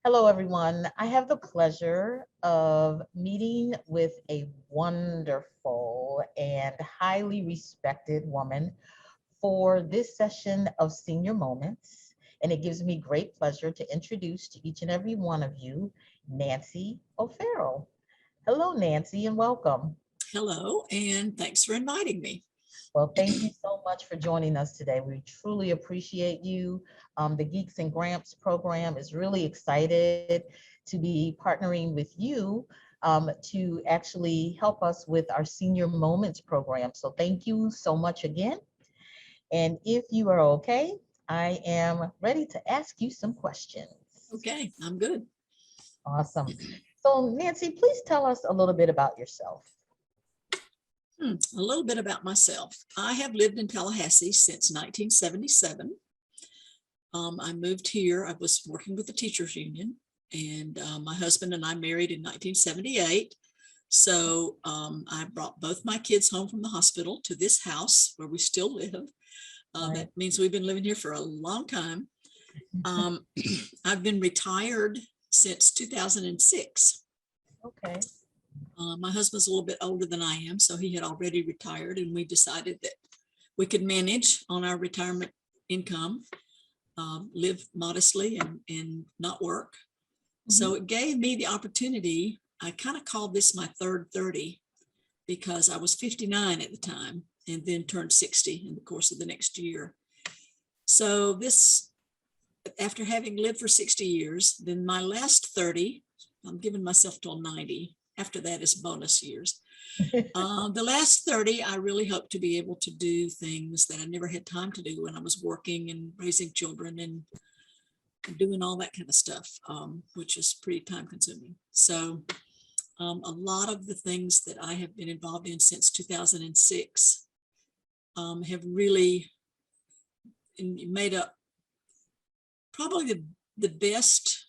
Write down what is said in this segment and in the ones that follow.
Hello, everyone. I have the pleasure of meeting with a wonderful and highly respected woman for this session of Senior Moments. And it gives me great pleasure to introduce to each and every one of you, Nancy O'Farrell. Hello, Nancy, and welcome. Hello, and thanks for inviting me. Well, thank you so much for joining us today. We truly appreciate you. The Geeks and Gramps program is really excited to be partnering with you to actually help us with our Senior Moments program. So thank you so much again. And if you are okay, I am ready to ask you some questions. Okay, I'm good. Awesome. So Nancy, please tell us a little bit about yourself. A little bit about myself. I have lived in Tallahassee since 1977. I moved here. I was working with the teachers union, and my husband and I married in 1978. So I brought both my kids home from the hospital to this house where we still live. That means we've been living here for a long time. I've been retired since 2006. Okay. My husband's a little bit older than I am, so he had already retired, and we decided that we could manage on our retirement income, live modestly and not work. So it gave me the opportunity. I kind of called this my third 30 because I was 59 at the time and then turned 60 in the course of the next year. So this, after having lived for 60 years, then my last 30, I'm giving myself till 90. After that is bonus years. The last 30, I really hope to be able to do things that I never had time to do when I was working and raising children and doing all that kind of stuff, which is pretty time consuming. So a lot of the things that I have been involved in since 2006 have really made up probably the best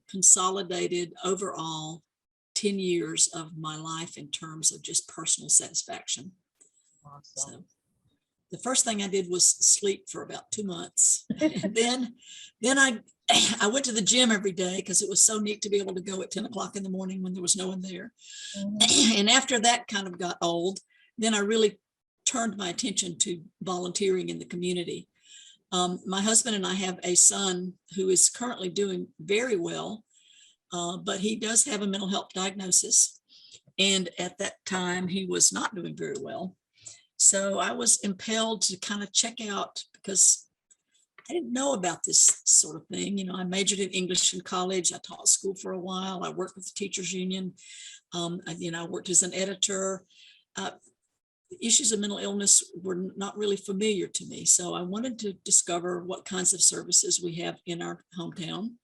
consolidated overall 10 years of my life in terms of just personal satisfaction. Awesome. So the first thing I did was sleep for about 2 months. And then I went to the gym every day because it was so neat to be able to go at 10 o'clock in the morning when there was no one there. And after that kind of got old, then I really turned my attention to volunteering in the community. My husband and I have a son who is currently doing very well. But he does have a mental health diagnosis. And at that time, he was not doing very well. So I was impelled to kind of check out because I didn't know about this sort of thing. You know, I majored in English in college. I taught school for a while. I worked with the teachers union. I worked as an editor. The issues of mental illness were not really familiar to me. So I wanted to discover what kinds of services we have in our hometown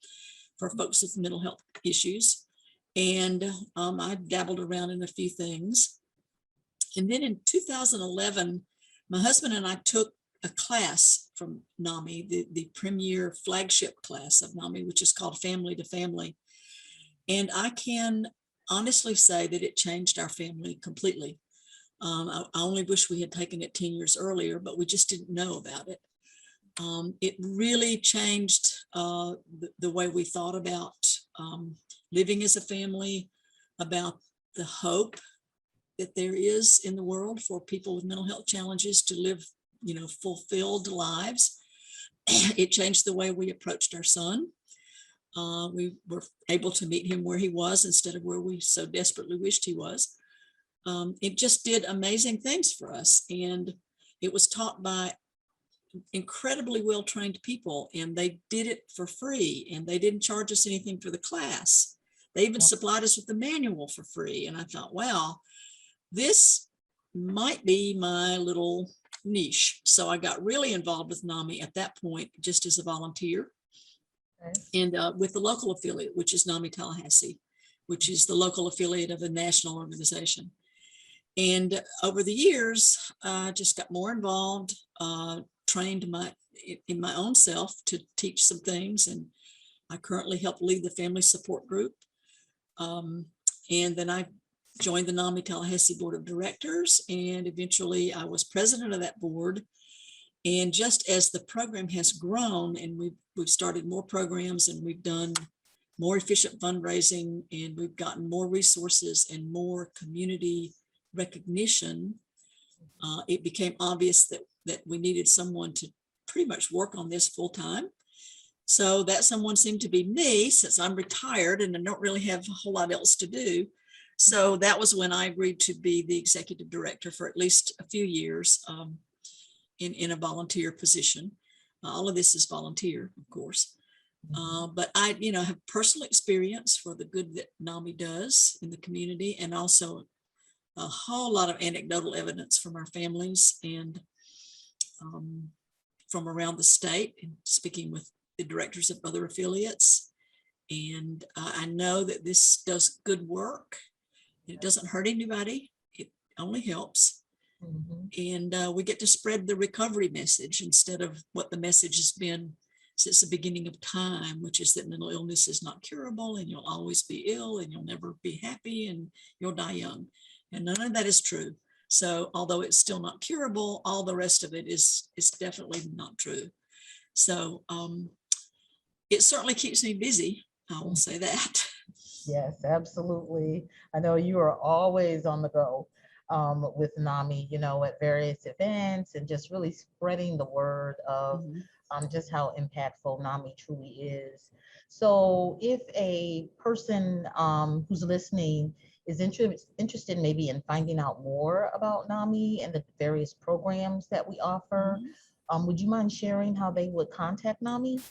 for folks with mental health issues. And I dabbled around in a few things. And then in 2011, my husband and I took a class from NAMI, the premier flagship class of NAMI, which is called Family to Family. And I can honestly say that it changed our family completely. I only wish we had taken it 10 years earlier, but we just didn't know about it. It really changed the way we thought about living as a family, about the hope that there is in the world for people with mental health challenges to live, fulfilled lives. It changed the way we approached our son. We were able to meet him where he was instead of where we so desperately wished he was. It just did amazing things for us. And it was taught by incredibly well-trained people, and they did it for free, and they didn't charge us anything for the class. They even supplied us with the manual for free. And I thought, wow, this might be my little niche. So I got really involved with NAMI at that point, just as a volunteer. And with the local affiliate, which is NAMI Tallahassee, which is the local affiliate of a national organization. And over the years, I just got more involved, trained in my own self to teach some things. And I currently help lead the family support group. And then I joined the NAMI Tallahassee Board of Directors, and eventually I was president of that board. And just as the program has grown and we've started more programs and we've done more efficient fundraising, and we've gotten more resources and more community recognition, it became obvious that we needed someone to pretty much work on this full time. So that someone seemed to be me, since I'm retired and I don't really have a whole lot else to do. So that was when I agreed to be the executive director for at least a few years in a volunteer position. All of this is volunteer, of course. But I, have personal experience for the good that NAMI does in the community, and also a whole lot of anecdotal evidence from our families and from around the state, and speaking with the directors of other affiliates. And I know that this does good work. It doesn't hurt anybody. It only helps. And we get to spread the recovery message instead of what the message has been since the beginning of time, which is that mental illness is not curable and you'll always be ill and you'll never be happy and you'll die young. And none of that is true. So although it's still not curable, all the rest of it is definitely not true. So it certainly keeps me busy. I will say that. Yes, absolutely. I know you are always on the go with NAMI, at various events, and just really spreading the word of just how impactful NAMI truly is. So if a person who's listening is interested maybe in finding out more about NAMI and the various programs that we offer, would you mind sharing how they would contact NAMI?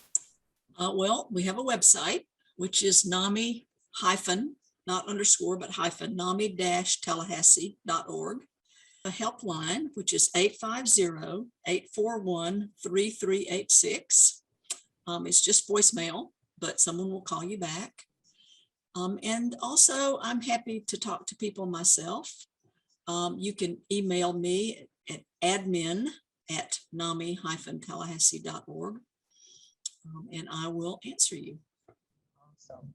Well, we have a website, which is NAMI hyphen, not underscore, but hyphen, NAMI-Tallahassee.org. A helpline, which is 850-841-3386. It's just voicemail, but someone will call you back. And also, I'm happy to talk to people myself. You can email me at admin@NAMI-Tallahassee.org, and I will answer you. Awesome.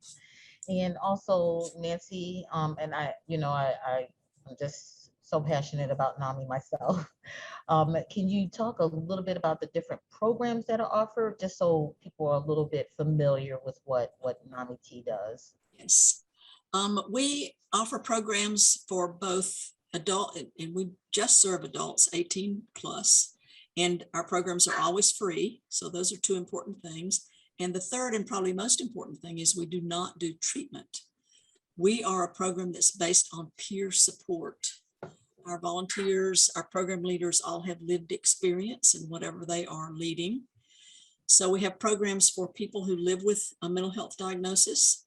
And also, Nancy, and I'm just so passionate about NAMI myself. Can you talk a little bit about the different programs that are offered, just so people are a little bit familiar with what NAMI-T does? Yes. We offer programs for both adult, and we just serve adults 18 plus, and our programs are always free. So those are two important things. And the third and probably most important thing is we do not do treatment. We are a program that's based on peer support. Our volunteers, our program leaders all have lived experience in whatever they are leading. So we have programs for people who live with a mental health diagnosis,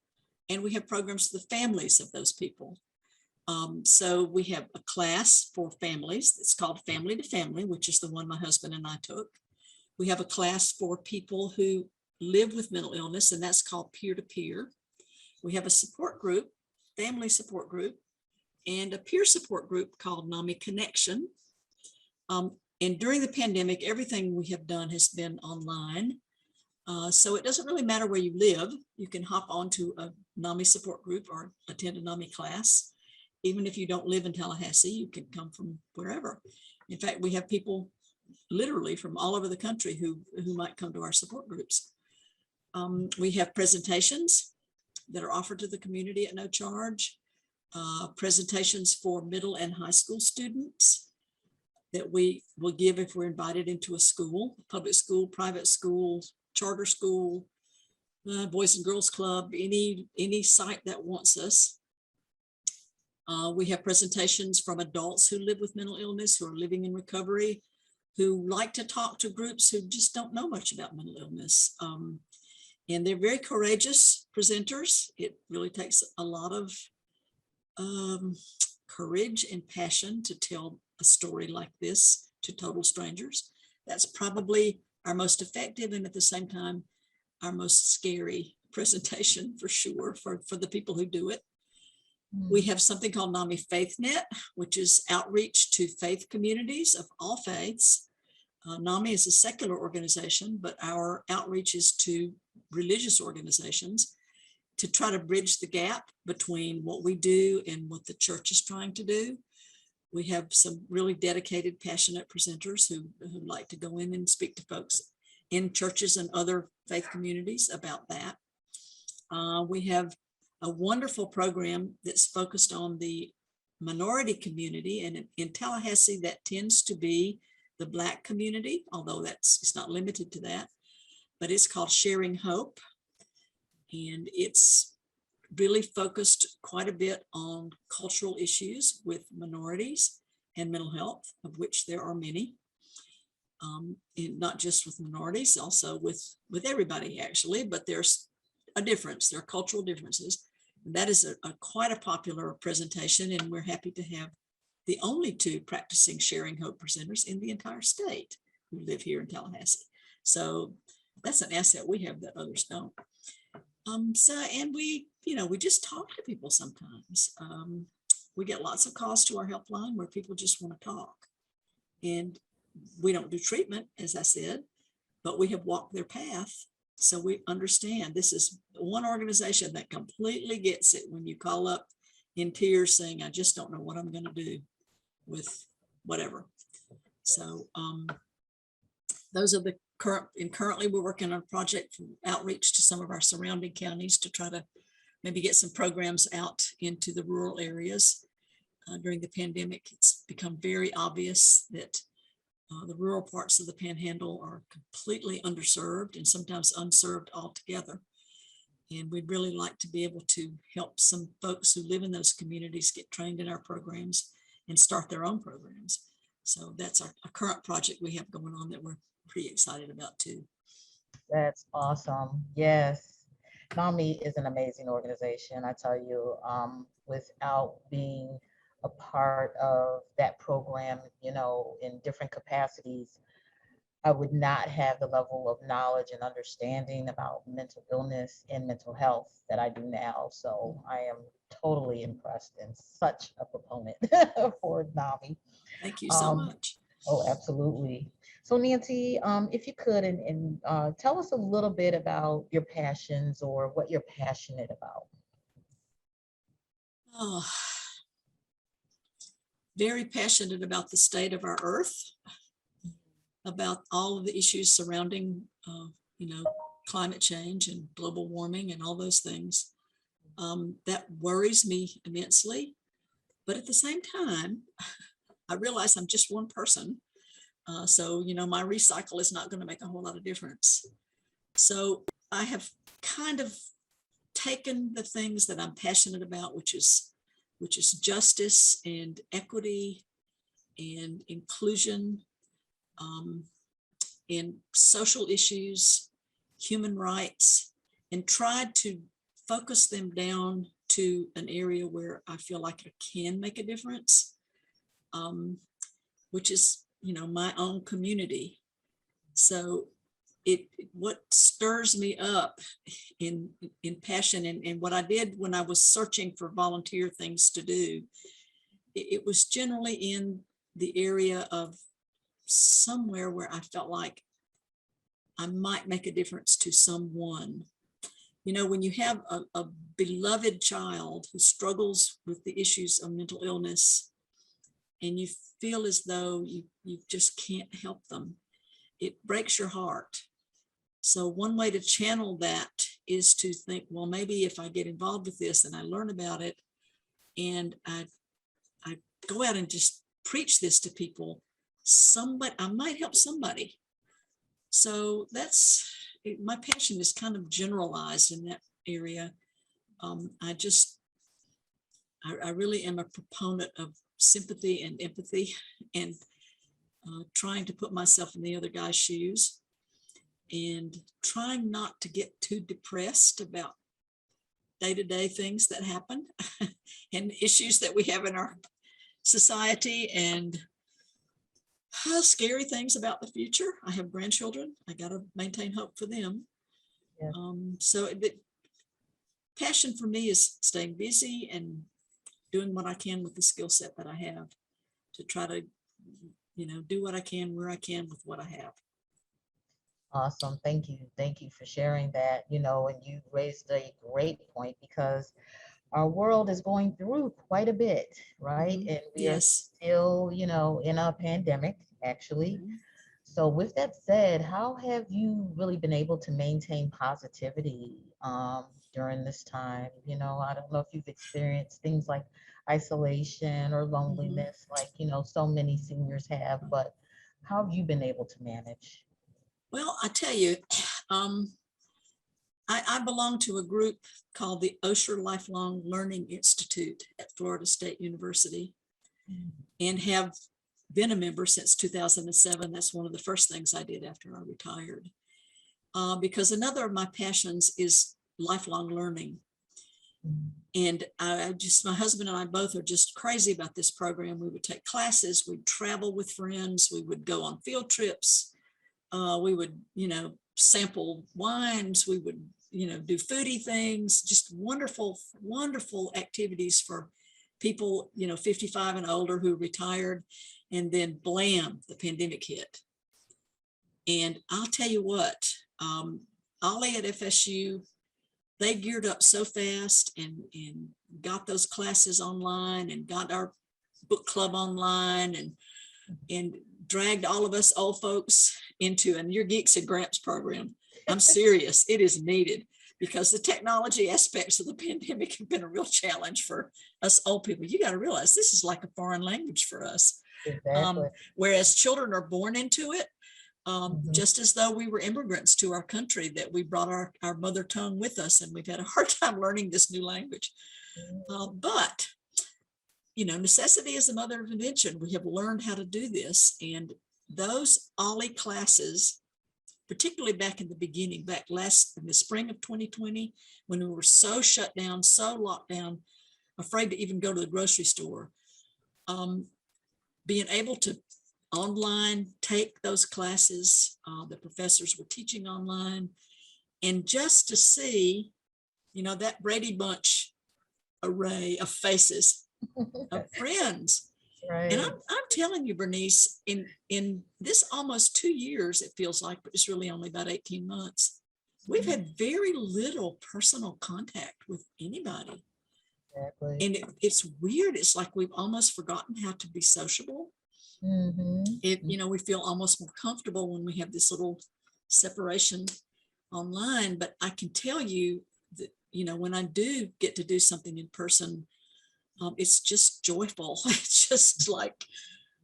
and we have programs for the families of those people. So we have a class for families that's called Family to Family, which is the one my husband and I took. We have a class for people who live with mental illness, and that's called Peer to Peer. We have a support group, family support group, and a peer support group called NAMI Connection. And during the pandemic, everything we have done has been online. So it doesn't really matter where you live. You can hop onto a NAMI support group or attend a NAMI class. Even if you don't live in Tallahassee, you can come from wherever. In fact, we have people literally from all over the country who might come to our support groups. We have presentations that are offered to the community at no charge. Presentations for middle and high school students that we will give if we're invited into a school, public school, private school, charter school, Boys and Girls Club, any site that wants us. We have presentations from adults who live with mental illness, who are living in recovery, who like to talk to groups who just don't know much about mental illness. And they're very courageous presenters. It really takes a lot of courage and passion to tell a story like this to total strangers. That's probably our most effective and at the same time our most scary presentation for sure for the people who do it. We have something called NAMI FaithNet, which is outreach to faith communities of all faiths. NAMI is a secular organization, but our outreach is to religious organizations to try to bridge the gap between what we do and what the church is trying to do. We have some really dedicated, passionate presenters who like to go in and speak to folks in churches and other faith communities about that. We have a wonderful program that's focused on the minority community, and in Tallahassee, that tends to be the Black community, although it's not limited to that, but it's called Sharing Hope. And it's really focused quite a bit on cultural issues with minorities and mental health, of which there are many. And not just with minorities, also with everybody actually, but there's a difference, there are cultural differences. And that is quite a popular presentation, and we're happy to have the only 2 practicing Sharing Hope presenters in the entire state who live here in Tallahassee. So that's an asset we have that others don't. And we just talk to people sometimes. We get lots of calls to our helpline where people just want to talk. And we don't do treatment, as I said, but we have walked their path. So we understand this is one organization that completely gets it when you call up in tears saying, I just don't know what I'm going to do with whatever. So those are the currently we're working on a project for outreach to some of our surrounding counties to try to maybe get some programs out into the rural areas. During the pandemic, it's become very obvious that the rural parts of the Panhandle are completely underserved and sometimes unserved altogether. And we'd really like to be able to help some folks who live in those communities get trained in our programs and start their own programs. So that's a current project we have going on that we're pretty excited about too. That's awesome. Yes. NAMI is an amazing organization. I tell you, without being a part of that program, in different capacities, I would not have the level of knowledge and understanding about mental illness and mental health that I do now. So I am totally impressed and such a proponent for NAMI. Thank you so much. Oh, absolutely. So Nancy, if you could, and tell us a little bit about your passions or what you're passionate about. Oh, very passionate about the state of our earth, about all of the issues surrounding, climate change and global warming and all those things. That worries me immensely. But at the same time, I realize I'm just one person. So my recycle is not going to make a whole lot of difference. So I have kind of taken the things that I'm passionate about, which is justice and equity and inclusion, and social issues, human rights, and tried to focus them down to an area where I feel like I can make a difference, which is, my own community. So what stirs me up in passion and what I did when I was searching for volunteer things to do, it was generally in the area of somewhere where I felt like I might make a difference to someone. When you have a beloved child who struggles with the issues of mental illness and you feel as though you just can't help them, it breaks your heart. So one way to channel that is to think, well, maybe if I get involved with this and I learn about it and I go out and just preach this to people, I might help somebody. So my passion is kind of generalized in that area. I really am a proponent of sympathy and empathy and trying to put myself in the other guy's shoes and trying not to get too depressed about day-to-day things that happen and issues that we have in our society and scary things about the future. I have grandchildren. I got to maintain hope for them. Yeah. So the passion for me is staying busy and doing what I can with the skill set that I have to try to, do what I can, where I can with what I have. Awesome. Thank you. Thank you for sharing that, and you raised a great point because our world is going through quite a bit, right? Mm-hmm. And we are still, in a pandemic, actually. Mm-hmm. So with that said, how have you really been able to maintain positivity during this time. You know, I don't know if you've experienced things like isolation or Mhm. loneliness, like, you know, so many seniors have, but how have you been able to manage? Well, I tell you, um, I belong to a group called the Osher Lifelong Learning Institute at Florida State University and have been a member since 2007. That's one of the first things I did after I retired. Because another of my passions is lifelong learning. And my husband and I both are just crazy about this program. We would take classes, we'd travel with friends, we would go on field trips, we would, sample wines, we would, do foodie things, just wonderful, wonderful activities for people, 55 and older who retired. And then blam, the pandemic hit. And I'll tell you what, Ollie at FSU, they geared up so fast and got those classes online and got our book club online and dragged all of us old folks into, and your Geeks and Gramps program. I'm serious, it is needed because the technology aspects of the pandemic have been a real challenge for us old people. You got to realize this is like a foreign language for us. Exactly. Whereas children are born into it, Mhm. just as though we were immigrants to our country, that we brought our mother tongue with us and we've had a hard time learning this new language. But necessity is the mother of invention. We have learned how to do this. And those Ollie classes, particularly back in the beginning, back in the spring of 2020, when we were so shut down, so locked down, afraid to even go to the grocery store, being able to online take those classes, the professors were teaching online, and just to see, that Brady Bunch array of faces of friends. And Right. I'm telling you, Bernice, in this almost 2 years, it feels like, but it's really only about 18 months, we've had very little personal contact with anybody. Exactly. And it's weird. It's like we've almost forgotten how to be sociable. Mm-hmm. We feel almost more comfortable when we have this little separation online. But I can tell you that, when I do get to do something in person, it's just joyful. It's just like,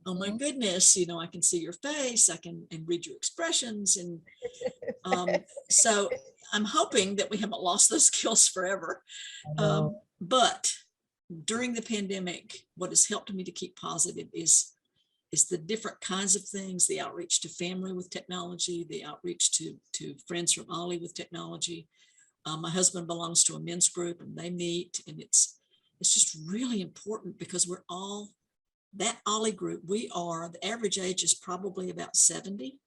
oh my goodness, I can see your face, I can and read your expressions. And so I'm hoping that we haven't lost those skills forever. I know. But during the pandemic, what has helped me to keep positive is the different kinds of things, the outreach to family with technology, the outreach to friends from Ollie with technology. My husband belongs to a men's group and they meet, and it's just really important because we're all that Ollie group. The average age is probably about 70.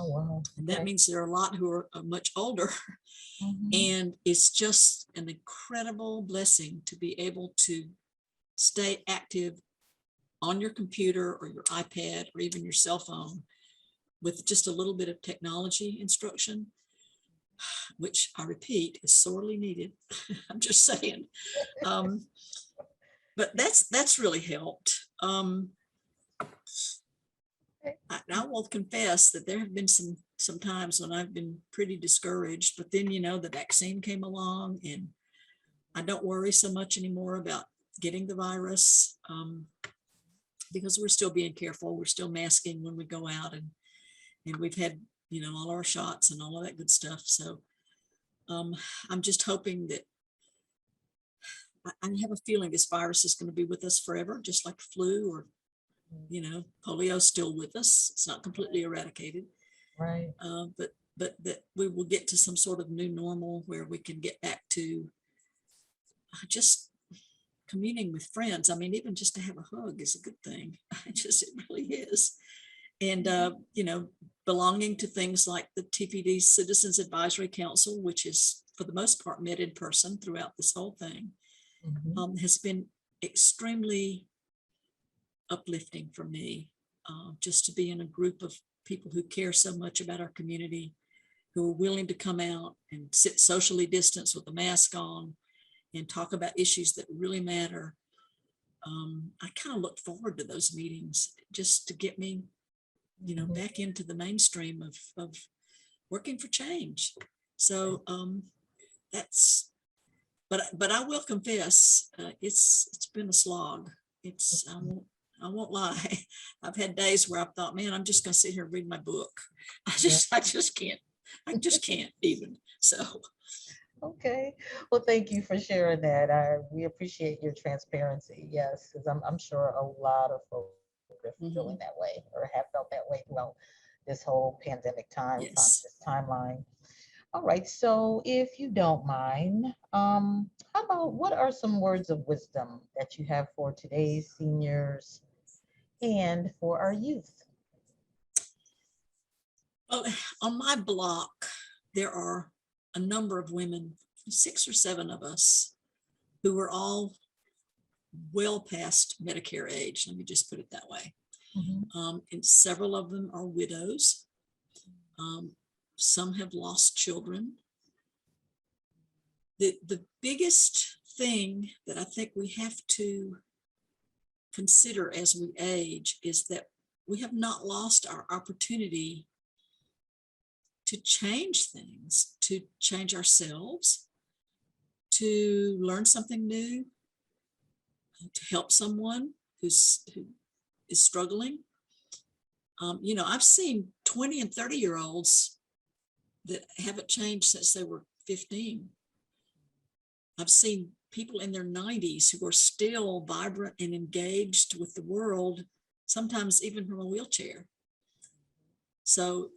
Oh, wow. And that Okay. means there are a lot who are much older. Mhm. And it's just an incredible blessing to be able to stay active on your computer or your iPad or even your cell phone with just a little bit of technology instruction, which I repeat is sorely needed. I'm just saying. Um, but that's really helped. I will confess that there have been some times when I've been pretty discouraged, but then the vaccine came along and I don't worry so much anymore about getting the virus, because we're still being careful. We're still masking when we go out, and we've had all our shots and all of that good stuff. So I'm just hoping that I have a feeling this virus is going to be with us forever, just like flu or polio is still with us. It's not completely eradicated, Right. but that we will get to some sort of new normal where we can get back to just communing with friends. I mean, even just to have a hug is a good thing. It really is. And, belonging to things like the TPD Citizens Advisory Council, which is for the most part met in person throughout this whole thing, Mhm. has been extremely uplifting for me, just to be in a group of people who care so much about our community, who are willing to come out and sit socially distanced with a mask on and talk about issues that really matter. I kind of look forward to those meetings just to get me, Mhm. back into the mainstream of working for change. So that's but I will confess, it's been a slog. I won't lie. I've had days where I've thought, man, I'm just going to sit here and read my book. I just can't. I just can't even. So. Okay. Well, thank you for sharing that. We appreciate your transparency. Yes, because I'm sure a lot of folks are feeling that way or have felt that way throughout this whole pandemic Yes. this timeline. All right. So if you don't mind, how about what are some words of wisdom that you have for today's seniors and for our youth? Well, on my block, there are a number of women, 6 or 7 of us, who are all well past Medicare age. Let me just put it that way. And several of them are widows. Some have lost children. The biggest thing that I think we have to consider as we age is that we have not lost our opportunity to change things, to change ourselves, to learn something new, to help someone who is struggling. I've seen 20 and 30-year-olds that haven't changed since they were 15. I've seen people in their 90s who are still vibrant and engaged with the world, sometimes even from a wheelchair. So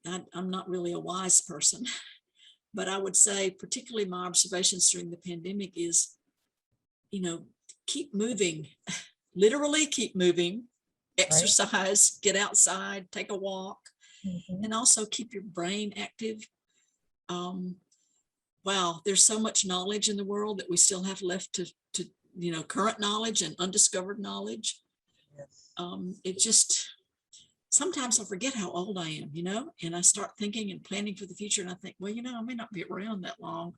I'm not really a wise person, but I would say, particularly my observations during the pandemic is, keep moving, literally keep moving, exercise, get outside, take a walk, and also keep your brain active. Wow, there's so much knowledge in the world that we still have left to current knowledge and undiscovered knowledge. Yes. It just, sometimes I forget how old I am, and I start thinking and planning for the future. And I think, well, I may not be around that long.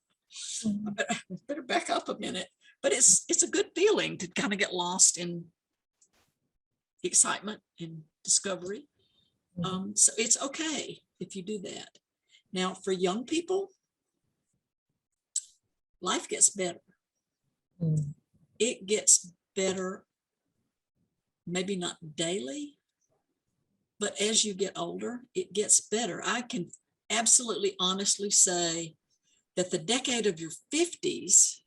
I better back up a minute. But it's a good feeling to kind of get lost in excitement and discovery. So it's okay if you do that. Now, for young people, life gets better. It gets better, maybe not daily, but as you get older, it gets better. I can absolutely honestly say that the decade of your 50s,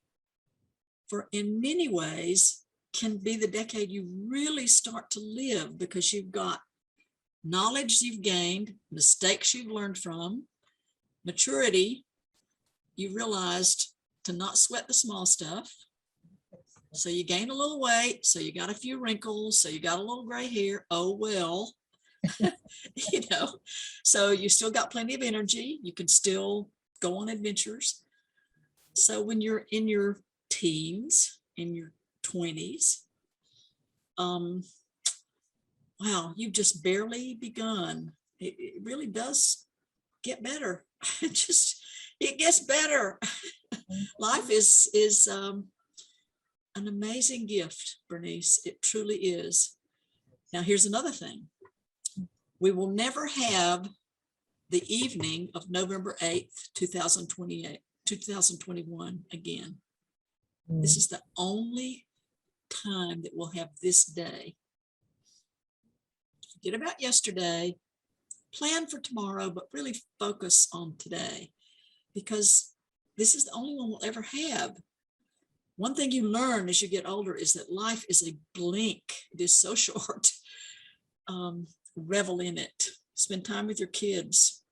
in many ways, can be the decade you really start to live, because you've got knowledge you've gained, mistakes you've learned from, maturity. You realized to not sweat the small stuff. So you gain a little weight, so you got a few wrinkles, so you got a little gray hair. Oh, well, so you still got plenty of energy. You can still go on adventures. So when you're in your teens, in your 20s, wow, you've just barely begun. It really does get better. It gets better. Life is an amazing gift, Bernice. It truly is. Now, here's another thing. We will never have the evening of November 8th, 2021 again. This is the only time that we'll have this day. Forget about yesterday, plan for tomorrow, but really focus on today, because this is the only one we'll ever have. One thing you learn as you get older is that life is a blink. It is so short. Revel in it. Spend time with your kids.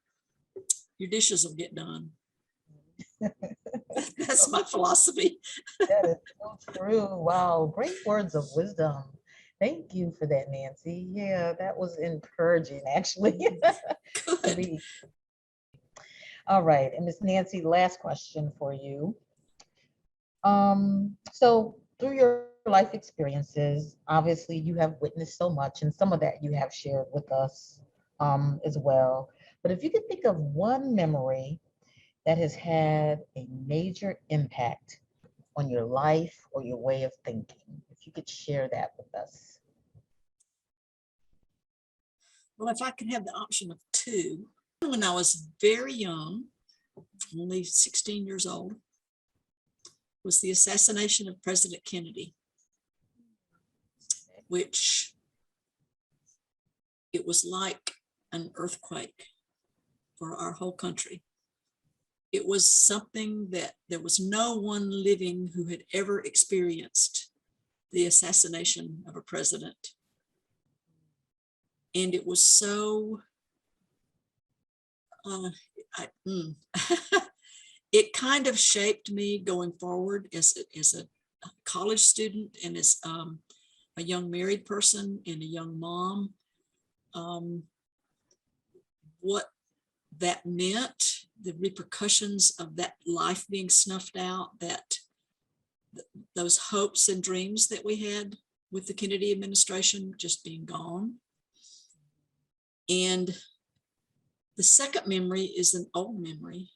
Your dishes will get done. That's my philosophy. That is so true. Wow, great words of wisdom. Thank you for that, Nancy. Yeah, that was encouraging, actually. Good. All right, and Miss Nancy, last question for you. So through your life experiences, obviously you have witnessed so much, and some of that you have shared with us as well. But if you could think of one memory that has had a major impact on your life or your way of thinking, if you could share that with us. Well, if I could have the option of two, when I was very young, only 16 years old, was the assassination of President Kennedy, which it was like an earthquake for our whole country. It was something that there was no one living who had ever experienced the assassination of a president. And it was so, it kind of shaped me going forward as a college student and as a young married person and a young mom. What that meant, the repercussions of that life being snuffed out, that those hopes and dreams that we had with the Kennedy administration just being gone. And the second memory is an old memory,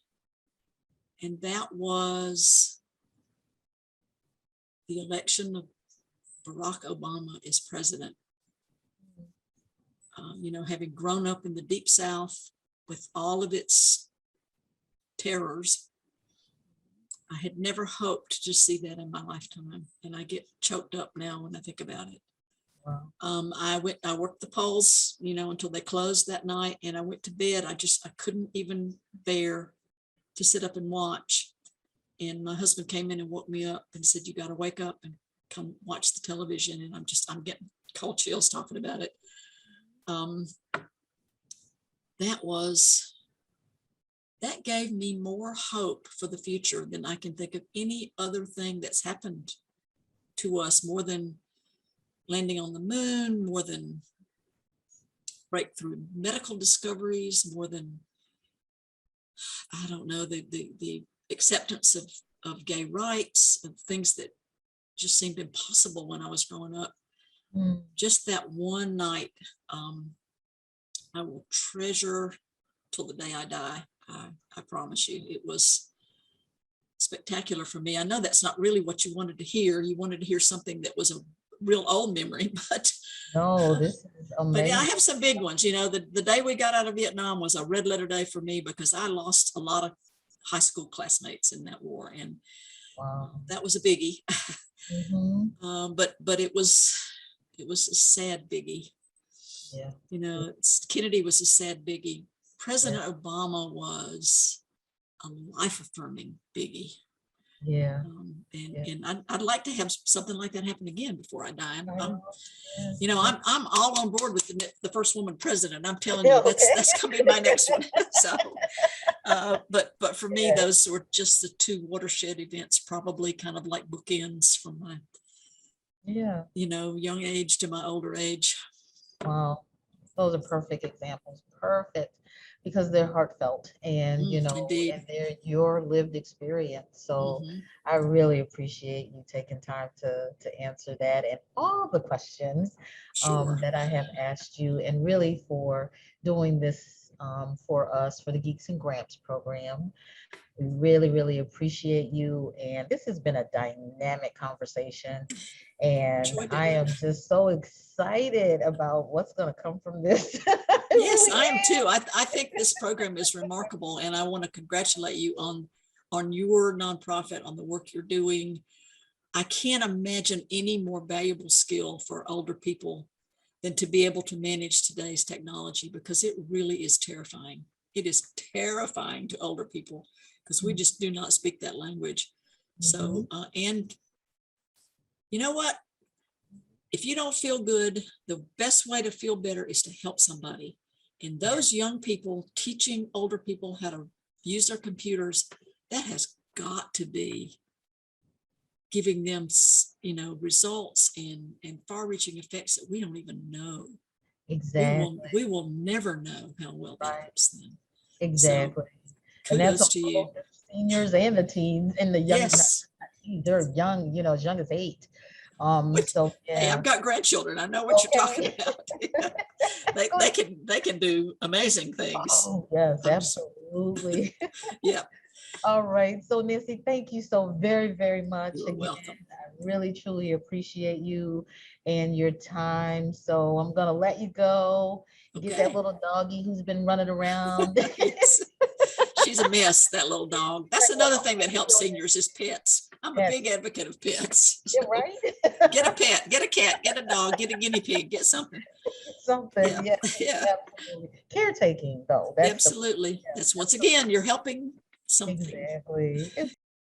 and that was the election of Barack Obama as president. You know, having grown up in the Deep South with all of its terrors, I had never hoped to see that in my lifetime, and I get choked up now when I think about it. Wow. I worked the polls, you know, until they closed that night, and I went to bed. I couldn't even bear to sit up and watch. And my husband came in and woke me up and said, "You got to wake up and come watch the television." And I'm getting cold chills talking about it. That gave me more hope for the future than I can think of any other thing that's happened to us, more than landing on the moon, more than breakthrough medical discoveries, more than, I don't know, the acceptance of gay rights, of things that just seemed impossible when I was growing up. Just that one night, I will treasure till the day I die. I promise you, it was spectacular for me. I know that's not really what you wanted to hear. You wanted to hear something that was a real old memory, but no, this is amazing. But I have some big ones. You know, the day we got out of Vietnam was a red letter day for me, because I lost a lot of high school classmates in that war, and wow, that was a biggie. But it was a sad biggie. Yeah. You know, Kennedy was a sad biggie. President Obama was a life-affirming biggie. Yeah. And I'd like to have something like that happen again before I die. You know, I'm all on board with the first woman president. I'm telling you, that's gonna be my next one. So, but for me, those were just the two watershed events, probably kind of like bookends from my, you know, young age to my older age. Wow, those are perfect examples. Perfect. Because they're heartfelt, and you know, and they're your lived experience. So I really appreciate you taking time to answer that and all the questions that I have asked you, and really for doing this for us, for the Geeks and Gramps program. We really, really appreciate you. And this has been a dynamic conversation. And I am just so excited about what's going to come from this. Yes, I am too. I think this program is remarkable, and I want to congratulate you on your nonprofit, on the work you're doing. I can't imagine any more valuable skill for older people than to be able to manage today's technology, because it really is terrifying. It is terrifying to older people, because we just do not speak that language. So, and you know what? If you don't feel good, the best way to feel better is to help somebody. And those young people teaching older people how to use their computers, that has got to be giving them, you know, results and far-reaching effects that we don't even know. Exactly. We will never know how well that helps them. Exactly. So, kudos to you. Seniors and the teens and the young. Yes. They're young, you know, as young as 8. So hey, I've got grandchildren. I know what you're talking about. they can do amazing things. Oh, yes, absolutely. Yeah. All right. So Nancy, thank you so very, very much. You're welcome. I really, truly appreciate you and your time. So I'm gonna let you go. Get that little doggy who's been running around. Yes. She's a mess, that little dog. That's another thing that helps seniors is pets. I'm a big advocate of pets. Yeah, So right? get a pet, get a cat, get a dog, get a guinea pig, get something. Something, Yeah, yeah, yeah, absolutely. Caretaking, though, that's the absolutely. yeah, That's once that's the again, you're helping something. exactly.